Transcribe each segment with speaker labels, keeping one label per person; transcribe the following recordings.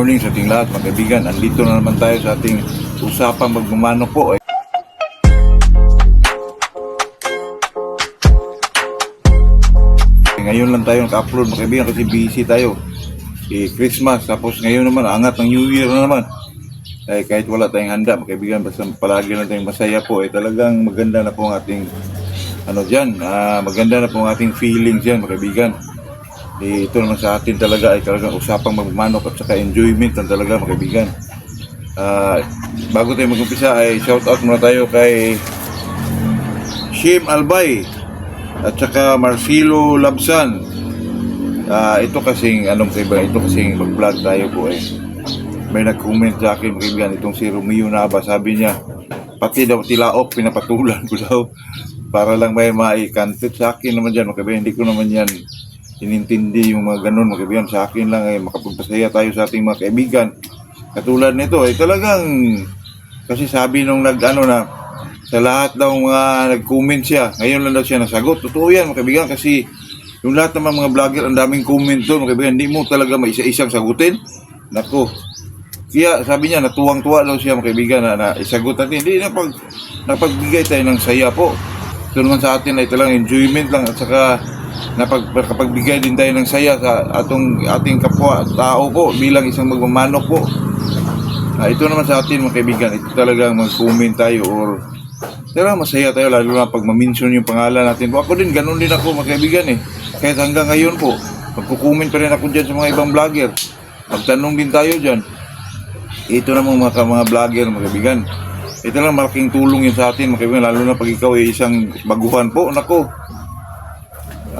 Speaker 1: Morning sa ating lahat mga kaibigan. Andito na naman tayo sa ating usapang magmamano po. Ngayon lang tayo naka-upload mga kaibigan kasi busy tayo. Christmas, tapos ngayon naman angat ng New Year na naman. Kahit wala tayong handa mga kaibigan, basta palagi lang tayong masaya po. Talagang maganda na po ang ating maganda na po ang ating feelings yan mga kaibigan. Ito naman sa atin talaga ay talagang usapang magmanok at saka enjoyment lang talaga mga kaibigan. Bago tayo mag-umpisa ay shout out muna tayo kay Shim Albay at saka Marcelo Labsan. Ito kasing mag-vlog tayo po may nag-comment sa akin mga kaibigan, itong si Romeo Nava, sabi niya pati daw tilaok pinapatulan ko daw para lang may maikantit sa akin naman dyan mga kaibigan. Hindi ko naman yan inintindi yung mga ganun mga kaibigan. Sa akin lang ay makapagpasaya tayo sa ating mga kaibigan. Katulad nito ay talagang kasi sabi nung na sa lahat daw mga nag-comment siya, ngayon lang daw siya nasagot. Totoo yan mga kaibigan kasi yung lahat naman mga vlogger ang daming comment doon mga kaibigan. Hindi mo talaga may isa-isang sagutin. Nako. Kaya sabi niya natuwang-tuwa daw siya mga kaibigan na isagot natin. Hindi napagbigay tayo ng saya po. Ito naman sa atin ay talagang enjoyment lang at saka nakapagbigay din tayo ng saya sa ating kapwa tao po bilang isang magmamanok po. Ito naman sa atin mga kaibigan, ito talagang mag-comment tayo or talagang masaya tayo lalo na pag ma-mention yung pangalan natin po. Ako din, ganun din ako mga kaibigan kahit hanggang ngayon po magko-comment pa rin ako dyan sa mga ibang vlogger, magtanong din tayo dyan. Ito naman mga vlogger mga kaibigan, ito lang malaking tulong yun sa atin mga kaibigan, lalo na pag ikaw ay isang baguhan po. Nako,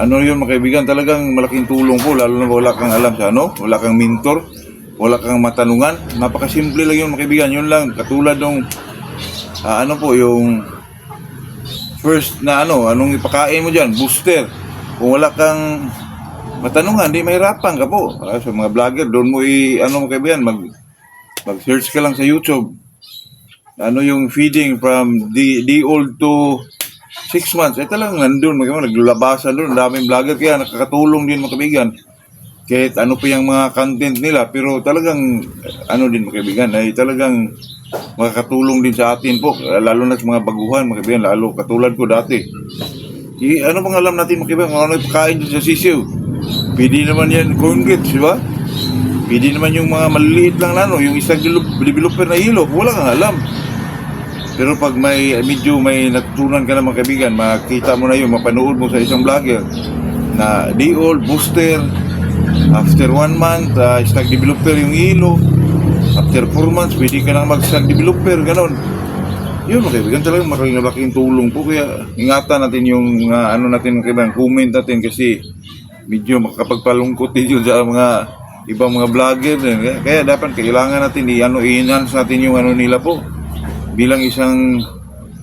Speaker 1: yun mga kaibigan, talagang malaking tulong po lalo na wala kang alam sa wala kang mentor, wala kang matanungan. Napakasimple lang yun mga kaibigan. Yun lang, katulad nung yung first na anong ipakain mo dyan, booster. Kung wala kang matanungan, di mahirapan ka po. Sa mga vlogger, doon mo mga kaibigan, mag-search ka lang sa YouTube. Yung feeding from the old to 6 months, talagang nandun, naglulabasan doon, daming vlogger, kaya nakakatulong din mga kaibigan. Kahit pa yung mga content nila, pero talagang, din mga kaibigan, ay talagang makakatulong din sa atin po, lalo na sa mga baguhan mga kaibigan, lalo katulad ko dati. Bang alam natin mga kaibigan, ano ipakain din sa sisiw? Pwede naman yan, corn grits, di ba? Pwede naman yung mga maliliit lang yung isang developer na hilo, wala kang alam. Pero pag medyo may natutunan ka na mga kaibigan, makita mo na yun, mapanood mo sa isang vlogger na day old, booster, after 1 month, stag developer yung hilo, after 4 months, pwede ka nang mag-stag developer, ganon. Yun mga kaibigan, talagang malaking tulong po, kaya ingatan natin yung natin mga kaibigan, comment natin kasi medyo makapagpalungkot din yun sa mga ibang mga vlogger. Kaya dapat kailangan natin i-enhance natin yung nila po bilang isang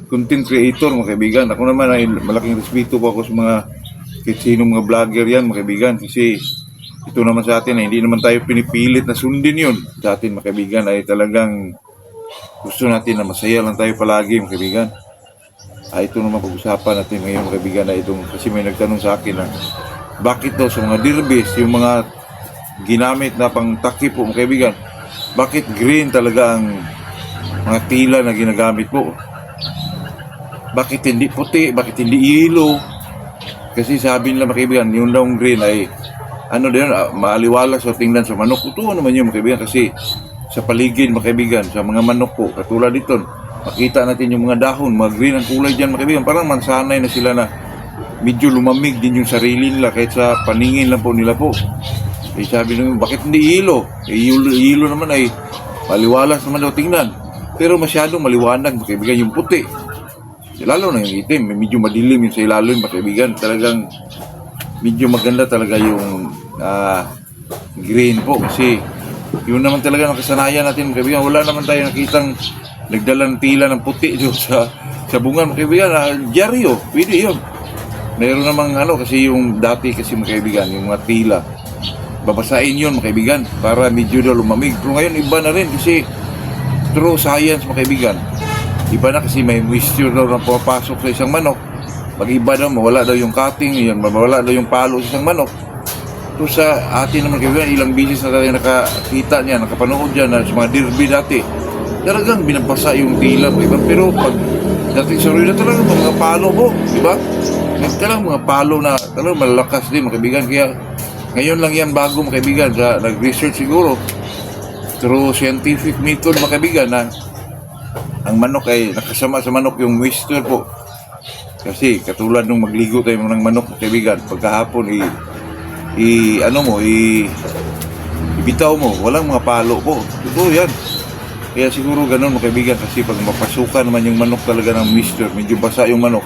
Speaker 1: content creator mga kaibigan. Ako naman ay malaking respeto po ako sa mga kahit sino mga vlogger yan mga kaibigan, kasi ito naman sa atin hindi naman tayo pinipilit na sundin yun. Sa atin mga kaibigan ay talagang gusto natin na masaya lang tayo palagi mga kaibigan. Ito naman pag-usapan natin ngayon mga kaibigan na itong, kasi may nagtanong sa akin na bakit daw sa mga derbis, yung mga ginamit na pang takip po mga kaibigan, bakit green talaga ang mga tila na ginagamit po? Bakit hindi puti? Bakit hindi yellow? Kasi sabi nila mga kaibigan, yung daw green ay maaliwalas sa tingnan sa manok. Ito naman yun mga kaibigan, kasi sa paligid mga kaibigan, sa mga manok po, katulad dito, makita natin yung mga dahon, mga green ang kulay dyan mga kaibigan. Parang mansanay na sila na medyo lumamig din yung sarili nila kahit sa paningin lang po nila po. Sabi nila, bakit hindi yellow? Yellow naman ay maliwalas naman daw tingnan. Pero masyadong maliwanag mga kaibigan yung puti. Lalo na yung itim, medyo madilim yung sa ilalim mga kaibigan. Talagang medyo maganda talaga yung green po, kasi yun naman talaga nakasanayan natin mga kaibigan. Wala naman tayo nakitang nagdalang tila ng puti doon sa bunga mga kaibigan. Diaryo, pwede yun. Meron namang kasi yung dati kasi mga kaibigan, yung mga tila, babasain yun mga kaibigan para medyo daw lumamig. Pero ngayon iba na rin kasi true science mga kaibigan. Iba na kasi may moisture daw na pumapasok sa isang manok. Pag iba daw, mawala daw yung cutting, mawala daw yung palo sa isang manok. So sa atin naman kaibigan, ilang bisis na tayo nakakita niya, nakapanood dyan na sa mga derby dati. Talagang binabasa yung tila mo, iba. Pero pag dating sa arena talagang mga palo po, di ba? Talagang mga palo na talagang malalakas din mga kaibigan. Kaya ngayon lang yan bago mga kaibigan, sa nag-research siguro through scientific method mga kaibigan na ang manok ay nakasama sa manok yung moisture po. Kasi katulad nung magligo tayo ng manok mga kaibigan, pagkahapon ibitaw mo, walang mga palo po. Ito yan. Kaya siguro ganun mga kaibigan, kasi pag mapasukan naman yung manok talaga ng moisture, medyo basa yung manok,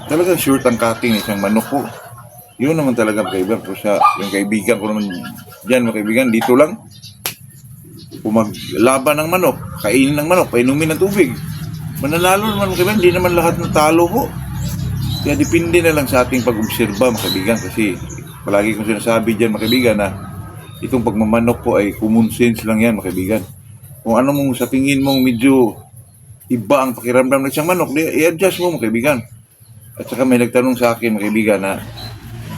Speaker 1: talagang short ang cutting isang manok po. Yun naman talaga mga kaibigan. So sa yung kaibigan ko naman dyan mga kaibigan, dito lang kung maglaban ng manok, kainin ng manok, painumin ng tubig, mananalo naman mga kaibigan. Hindi naman lahat ng talo po. Kaya depende na lang sa ating pag-obserba mga kaibigan. Kasi palagi kong sinasabi dyan mga kaibigan na itong pagmamanok po ay common sense lang yan mga kaibigan. Kung ano mong sa tingin mong medyo iba ang pakiramdam ng isang manok, i-adjust mo mga kaibigan. At saka may nagtanong sa akin mga kaibigan na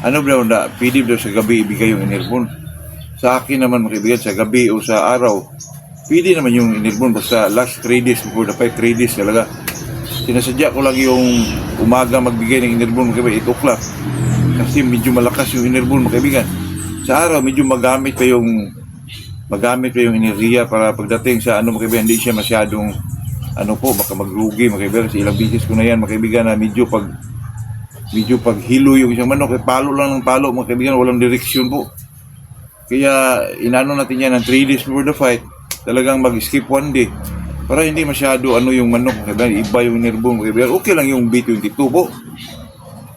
Speaker 1: ano daw na pwede daw sa gabi ibigay yung Enervon. Sa akin naman mga kaibigan, sa gabi o sa araw, pwede naman yung Enervon basta last 3 days before the fight, 3 days talaga. Sinasadya ko lang yung umaga magbigay ng Enervon mga kaibigan, 8 o'clock. Kasi medyo malakas yung Enervon mga kaibigan. Sa araw, medyo magamit pa yung enerhiya para pagdating sa ano mga kaibigan, hindi siya masyadong ano po, baka magrugi mga kaibigan. Kasi ilang bisis ko na yan mga kaibigan na medyo pag hilo yung isang manok, palo lang ng palo mga kaibigan, walang direksyon po. Kaya inano natin yan ng 3 days before the fight, talagang mag-skip 1 day para hindi masyado ano yung manok mga kaibigan, iba yung Enervon mga kaibigan. Okay lang yung B22 po.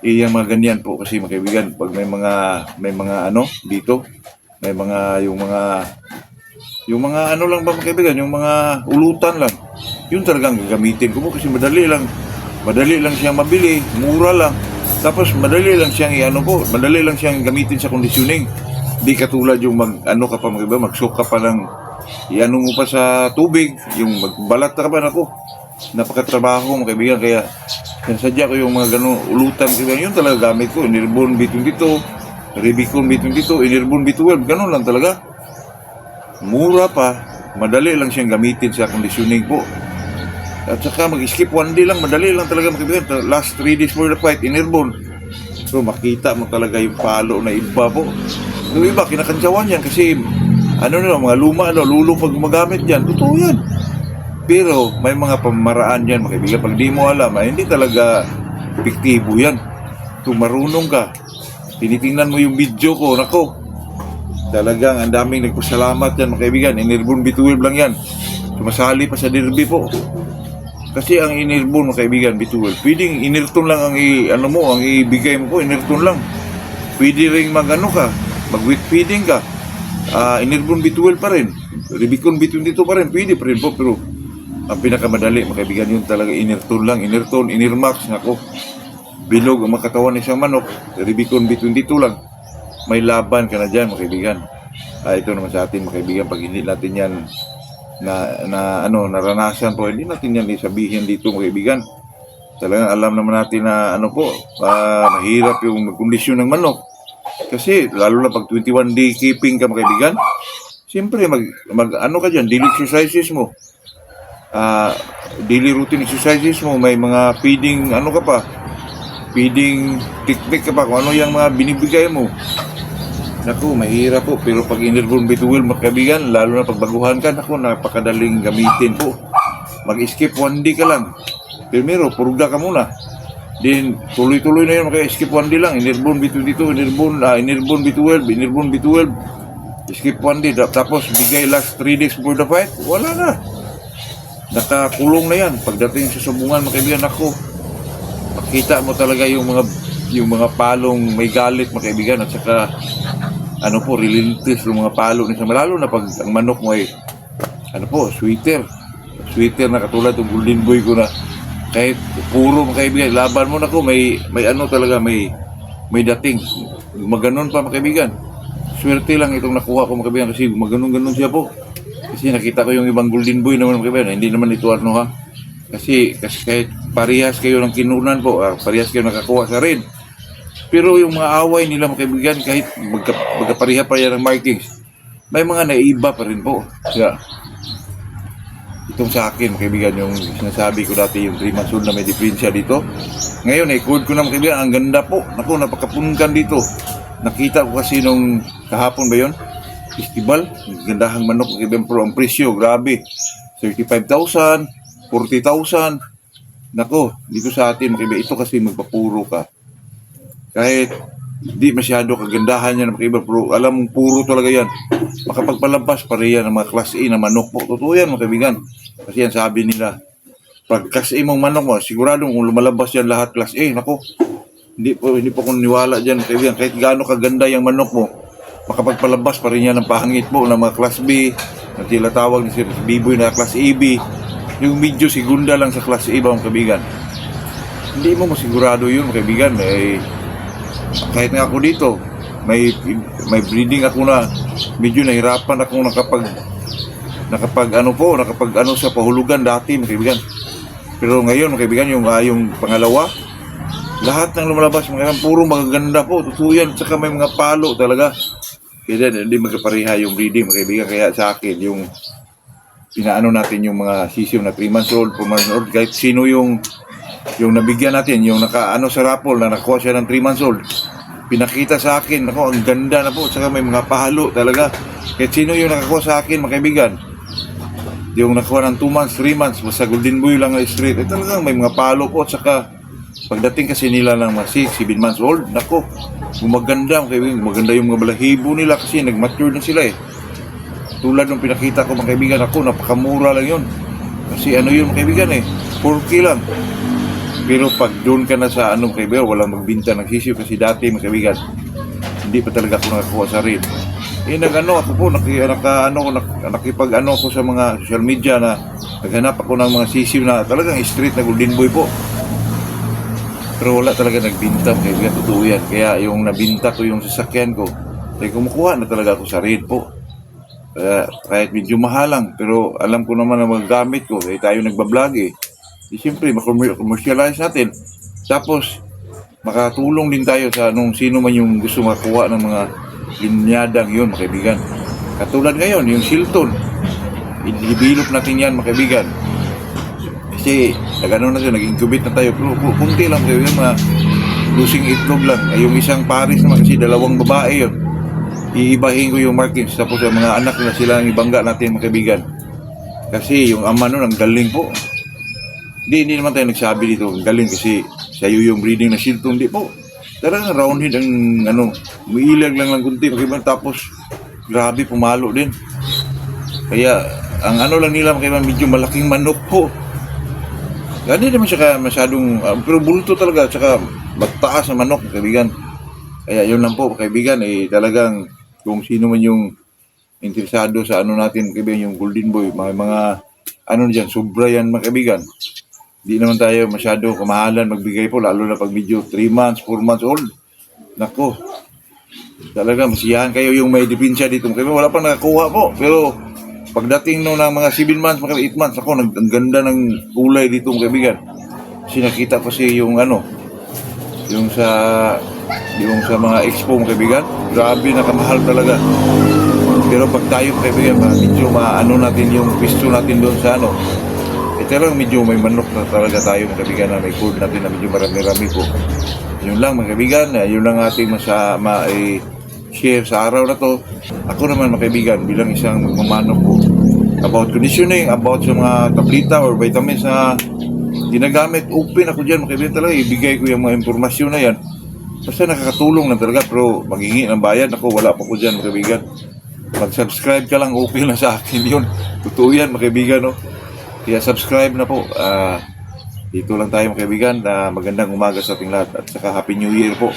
Speaker 1: Yung mga ganyan po kasi mga kaibigan, pag may mga ano dito, may mga yung mga ano lang ba mga kaibigan, yung mga ulutan lang, yun talagang gagamitin ko po kasi madali lang siyang mabili, mura lang, tapos madali lang siyang gamitin sa conditioning. Di katulad yung ano ka pa mga kaibigan, mag-soak ka pa ng iano mo pa sa tubig, yung magbalat ka pa nako, napakatrabaho mga kaibigan. Kaya sadya ko yung mga ganun ulutan mga kaibigan, yun talaga gamit ko, Enervon B22, Revicon B22, Enervon B12, ganun lang talaga. Mura pa, madali lang siyang gamitin sa conditioning po. At saka mag-skip 1 day lang, madali lang talaga mga kaibigan. Last 3 days for the fight, Enervon. So makita mo talaga yung palo na iba po. Yung iba, kinakantsawan yan kasi ano na, mga luma, lulo pag gumagamit yan. Totoo yan. Pero may mga pamaraan yan mga kaibigan. Pag di mo alam, hindi talaga epektibo yan. Kung marunong ka, tinitingnan mo yung video ko, nako, talagang ang daming nagpasalamat yan mga kaibigan. Enervon B12 lang yan. Sumasali pa sa derby po. Kasi ang Enervon mga kaibigan B12, pwedeng Enerton lang ang ibigay mo po, Enerton lang. Pwede ring mag-wheat feeding ka. Enervon B12 pa rin. Revicon B22 pa rin, pwede pa rin po. Pero ang pinakamadali mga kaibigan, yun talaga Enerton lang. Enerton, Enermax, nako. Bilog ang makatawan ng isang manok. Revicon B22 lang. May laban ka na dyan mga kaibigan. Ito naman sa atin mga kaibigan, pag hindi natin yan naranasan po, hindi natin yan isabihin dito mga kaibigan. Talagang alam naman natin na mahirap yung kondisyon ng manok. Kasi lalo na pag 21 day keeping ka mga kaibigan, siyempre ka dyan, daily exercises mo, daily routine exercises mo, may mga feeding feeding technique ka pa, kung ano yung mga binibigay mo. Naku, mahirap po. Pero pag Enervon B12 mga kaibigan, lalo na pag baguhan ka, naku, napakadaling gamitin po. Mag-skip 1 day ka lang. Primero, purga ka muna. Then, tuloy-tuloy na yun, skip 1 day lang. Enervon B22, Enervon B12, skip 1 day. Tapos, bigay last 3 days before the fight, wala na. Nakakulong na yan. Pagdating sa sabungan mga kaibigan, naku, makita mo talaga yung mga palong may galit mga kaibigan, at saka relentless yung mga palo nito. Lalo na pag ang manok mo ay sweeter na katulad ng golden boy ko na kahit puro mga kaibigan, laban mo nako, may talaga may dating. Maganon pa mga kaibigan. Swerte lang itong nakuha ko mga kaibigan kasi maganon siya po. Kasi nakita ko yung ibang golden boy naman mga kaibigan, hindi naman ito Kasi kahit parehas kayo ng kinunan po, parehas kayo nakakuha sa rin. Pero yung mga away nila mga kaibigan, kahit magkapareha pa yan ng markings, may mga naiba pa rin po. Kaya, itong sa akin, mga kaibigan, yung sinasabi ko dati, yung 3 months old na may diferensya dito. Ngayon, i-code ko na mga kaibigan, ang ganda po. Naku, napakapunkan dito. Nakita ko kasi nung kahapon ba yun? Festival, gandahang manok, mga kaibigan, pero ang presyo, grabe. 35,000, 40,000. Nako, dito sa atin, mga kaibigan, ito kasi magpapuro ka. Kahit di masyado kagandahan yan, mga kaibigan, pero alam mong puro talaga yan. Makapagpalabas pa rin yan ng mga class A na manok po. Totoo yan, mga kaibigan. Kasi yan sabi nila, pag class A mong manok mo, sigurado kung lumalabas yan lahat class A, nako, hindi po ko niwala dyan, mga kaibigan. Kahit gaano kaganda yung manok mo, makapagpalabas pa rin yan ng pangit po ng mga class B, na tinatawag ni Sir Biboy na class AB. Yung medyo segunda lang sa class A ba, mga kaibigan. Hindi mo masigurado yun, mga kaibigan. Kahit nga ako dito, may breeding ako na medyo nahirapan akong nakapag ano sa pahulugan dati, mga kaibigan. Pero ngayon, mga kaibigan, yung pangalawa, lahat ng lumalabas, mga kaibigan, puro magaganda po, totoo yan, saka may mga palo talaga. Kaya hindi magkapareha yung breeding, mga kaibigan. Kaya sa akin, yung pinaano natin yung mga sisiw na 3 months old, 4 months old, kahit sino yung nabigyan natin, yung nakaano sa raffle na nakuha siya ng 3 months old, pinakita sa akin, ako, ang ganda na po, saka may mga pahalo talaga. Kahit sino yung nakakuha sa akin, mga kaibigan, yung nakuha ng 2 months, 3 months, basta golden boy lang na straight, talagang may mga pahalo po, saka pagdating kasi nila ng mga 6, 7 months old, nako, maganda, mga kaibigan, maganda yung mga balahibo nila kasi nag-mature na sila eh. Tulad ng pinakita ko, mga kaibigan, ako, napakamura lang yun. Kasi ano yun, mga kaibigan eh, 4K lang. Pero pag doon ka na sa anong kaibigan, walang magbinta ng sisiw kasi dati, mga kaibigan, hindi pa talaga ako nakakuha sa rin. Nag-ano ako po, nakipag-ano ako sa mga social media na naghanap ako ng mga sisiw na talagang street na golden boy po. Pero wala talaga nagbinta, mga kaibigan, totoo yan. Kaya yung nabinta ko yung sasakyan ko, ay kumukuha na talaga ako sa rin po. Kahit medyo mahalang, pero alam ko naman na magagamit ko, tayo nagbablog eh. Siyempre, makommercialize natin. Tapos, makatulong din tayo sa sino man yung gusto makakuha ng mga linyadang yun, mga kaibigan. Katulad ngayon, yung Silton. I-develop natin yan, mga kaibigan. Kasi, nag-incubate na tayo. Pero kunti lang, mga kaibigan, mga lusing itlog lang. Yung isang pares naman, kasi 2 babae yun. Iibahin ko yung markings. Tapos, yung mga anak na sila ang ibangga natin, mga kaibigan. Kasi, yung ama nun, ang galing po. Hindi naman tayo nagsabi dito, galing kasi sa'yo yung breeding na Silton, hindi po. Talagang roundhead ang umiilag lang kunti, tapos grabe, pumalo din. Kaya, ang lang nila, medyo malaking manok po. Hindi naman siya masyadong, pero bulto talaga, tsaka magtaas na manok, kaibigan. Kaya yun lang po, kaibigan, talagang kung sino man yung interesado sa natin, kaibigan, yung golden boy, mga dyan, sobra yan, mga kaibigan. Di naman tayo masyado kamahalan magbigay po, lalo na pag medyo 3 months, 4 months old. Nako, talaga masiyahan kayo yung may diferensya dito. Wala pa nakakuha po, pero pagdating ng mga 7 months, mga 8 months, ako, ang ganda ng kulay dito, mga kaibigan. Kasi nakita ko yung yung sa mga expo, mga kaibigan, grabe, nakamahal talaga. Pero pag tayo, mga kaibigan, medyo natin yung pisto natin doon sa talagang medyo may manok na talaga tayo, mga kaibigan, na may food natin na medyo marami-rami po. Yun lang, mga kaibigan, yun lang ating share sa araw na to. Ako naman, mga kaibigan, bilang isang magmamanok po, about conditioning, about sa mga tablita or vitamins na ginagamit, open ako dyan, mga kaibigan, talaga ibigay ko yung mga impormasyon na yan. Basta nakakatulong na talaga, pero maghingi ng bayad, ako, wala pa ko dyan, mga kaibigan. Mag-subscribe ka lang, okay na sa akin yun. Totoo yan, mga kaibigan, no? Kaya subscribe na po. Dito lang tayo, mga kaibigan. Magandang umaga sa ating lahat. At saka Happy New Year po.